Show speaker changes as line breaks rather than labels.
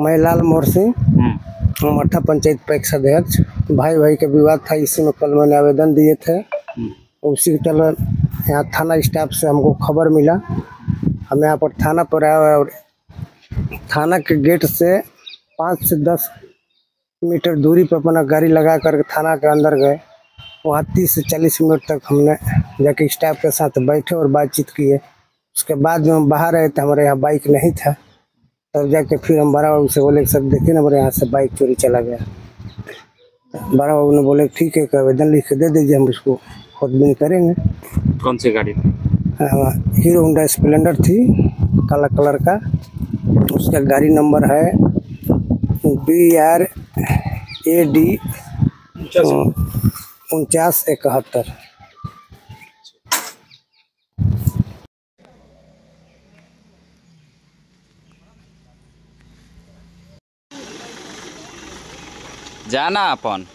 मैं लाल मोहर सिंह, मट्ठा पंचायत पैक्स अध्यक्ष। भाई भाई का विवाद था, इसी में कल मैंने आवेदन दिए थे। उसी के चलते यहाँ थाना स्टाफ से हमको खबर मिला। हम यहाँ पर थाना पर आए और थाना के गेट से 5 से 10 मीटर दूरी पर अपना गाड़ी लगा कर थाना के अंदर गए। वहाँ 30 से 40 मिनट तक हमने जाके स्टाफ के साथ बैठे और बातचीत किए। उसके बाद में हम बाहर आए तो हमारे यहाँ बाइक नहीं था। तब जाके फिर हम बड़ा बाबू से बोले सब देखिए ना, हमारे यहाँ से बाइक चोरी चला गया। बड़ा बाबू ने बोले ठीक है, आवेदन लिख के दे दीजिए, हम उसको खोजबीन करेंगे।
कौन सी गाड़ी?
हीरो होंडा स्प्लेंडर थी, काला कलर का। उसका गाड़ी नंबर है BRAD 4971।
जाना अपन